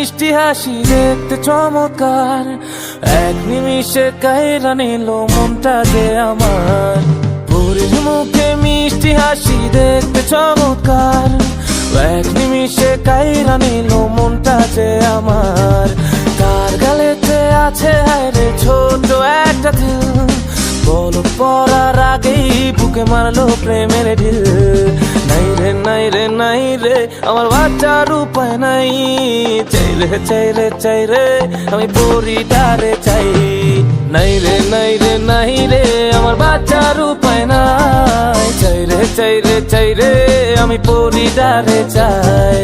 মিষ্টি হাসি দেখতে চমৎকার, এক নিমিষে কাইরা নিল মনটা যে আমার। পরীর মুখে মিষ্টি হাসি দেখতে চমৎকার, এক নিমিষে কাইরা নিল মনটা যে আমার। তার গালেতে আছে হায়রে ছোট একটা দিল, বলক পড়ার আগেই বুকে মারলো প্রেমের ঢিল। নাই রে নাই রে নাই রে আমার বাচ্চার উপায় নাই, চাই রে চাই রে চাই রে আমি পরিটারে চাই। নাই রে নাই রে নাই রে আমার বাচ্চার উপায় নাই, চাই রে চাই রে চাই রে আমি পরিটারে চাই।